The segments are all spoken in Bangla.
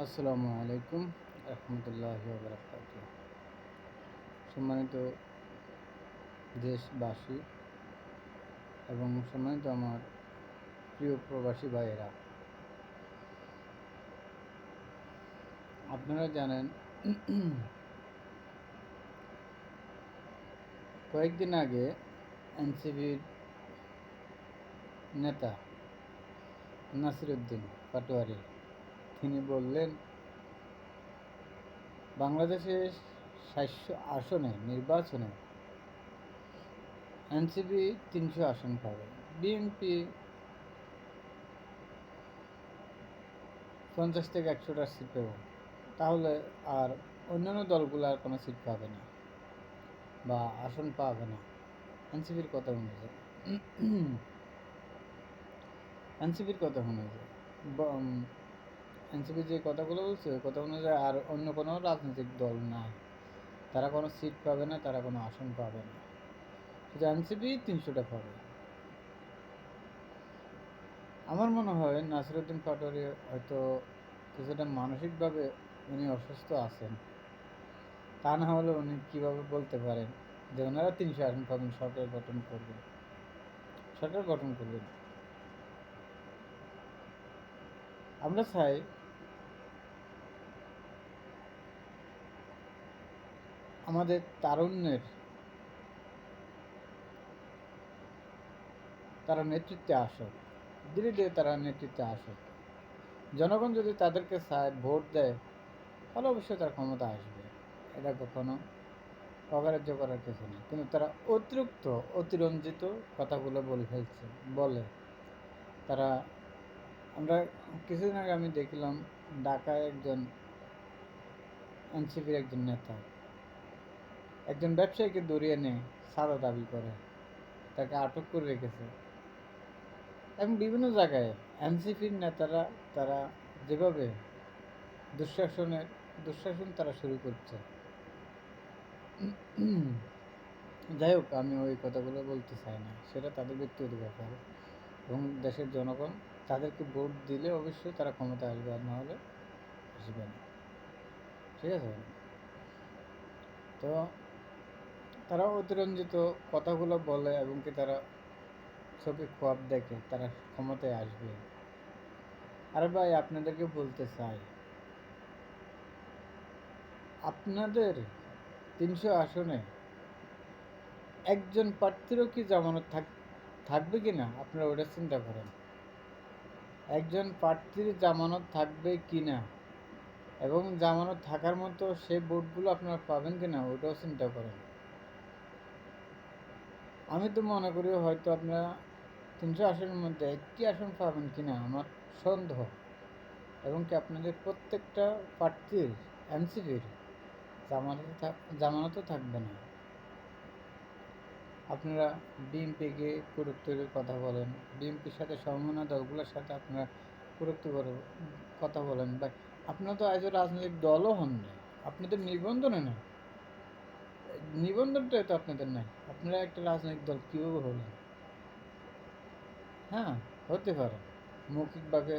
আসসালামু আলাইকুম রহমতুল্লাহি ওয়া বারাকাতুহু। সম্মানিত দেশবাসী এবং সম্মানিত আমার প্রিয় প্রবাসী ভাইয়েরা, আপনারা জানেন কয়েকদিন আগে এনসিপির নেতা নাসিরউদ্দিন পাটোয়ারি তিনি বললেন, বাংলাদেশের ৭০০ আসনে নির্বাচনে এনসিপি ৩০০ আসন পাবে, বিএনপি ৫০ থেকে ১০০টা সিট পাবে, তাহলে আর অন্যান্য দলগুলো আর কোনো সিট পাবে না বা আসন পাবে না এনসিপির কথা অনুযায়ী। এনসিপির কথা অনুযায়ী এনসিপি যে কথাগুলো বলছে ওই কথা অনুযায়ী আর অন্য কোনো রাজনৈতিক দল নাই, তারা কোনো সিট পাবে না, তারা কোনো আসন পাবে না, শুধু এনসিপি ৩০০টা পাবে। আমার মনে হয় নাসিরউদ্দিন পাটোয়ারি হয়তো কিছুটা মানসিকভাবে উনি অসুস্থ আছেন, তা না হলে উনি কীভাবে বলতে পারেন যে ওনারা ৩০০ আসন পাবেন, সরকার গঠন করবেন। আমরা চাই আমাদের তারুণ্যের তারা নেতৃত্বে আসুক, ধীরে ধীরে তারা নেতৃত্বে আসুক। জনগণ যদি তাদেরকে চায়, ভোট দেয়, তাহলে অবশ্যই তার ক্ষমতা আসবে, এটা কখনো অগ্রাহ্য করার কিছু নেই। কিন্তু তারা অতিরঞ্জিত কথাগুলো বলে তারা। আমরা কিছুদিন আগে আমি দেখলাম ঢাকায় একজন এনসিপির একজন নেতা একজন ব্যবসায়ীকে ধরিয়ে নিয়ে সাদা দাবি করে, তাকে আটক করে রেখেছে। এবং বিভিন্ন জায়গায় এনসিপির নেতারা তারা যেভাবে দুঃশাসন তারা শুরু করছে। যাই হোক, আমি ওই কথাগুলো বলতে চাই না, সেটা তাদের ব্যক্তিগত ব্যাপার। এবং দেশের জনগণ তাদেরকে ভোট দিলে অবশ্যই তারা ক্ষমতা আসবে, আর না হলে আসবে না। ঠিক আছে? তো তারা অতিরঞ্জিত কথাগুলো বলে এবং কি তারা চোখে খোয়াব দেখে তারা ক্ষমতায় আসবে। আরে ভাই, আপনাদেরকে বলতে চাই, আপনাদের ৩০০ আসনে একজন প্রার্থীরও কি জামানত থাকবে কি না, আপনারা ওটা চিন্তা করেন। একজন প্রার্থীর জামানত থাকবে কি না এবং জামানত থাকার মতো সে ভোটগুলো আপনারা পাবেন কি না, ওটাও চিন্তা করেন। আমি তো মনে করি হয়তো আপনারা ৩০০ আসনের মধ্যে একটি আসন পাবেন কি না আমার সন্দেহ। এবং কি আপনাদের প্রত্যেকটা প্রার্থীর এনসিপির জামানতও থাকবে না। আপনারা বিএনপিকে কটূক্তির কথা বলেন, বিএনপির সাথে সমমনা দলগুলোর সাথে আপনারা কটূক্তি কথা বলেন, বা আপনারা তো আজও রাজনৈতিক দলও হন নাই, আপনাদের নিবন্ধনে নাই, নিবন্ধনটাই তো আপনাদের নাই। আপনারা একটা রাজনৈতিক দল কীভাবে হলেন? হ্যাঁ, হতে পারে মৌখিকভাবে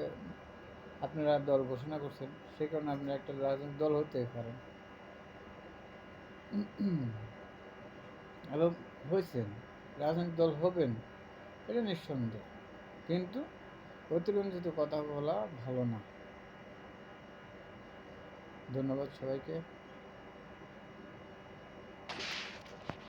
আপনারা দল ঘোষণা করছেন, সেই কারণে আপনারা একটা রাজনৈতিক দল হতেই পারেন এবং হয়েছেন, রাজনৈতিক দল হবেন, এটা নিঃসন্দেহ। কিন্তু অতিরঞ্জিত কথা বলা ভালো না। ধন্যবাদ সবাইকে।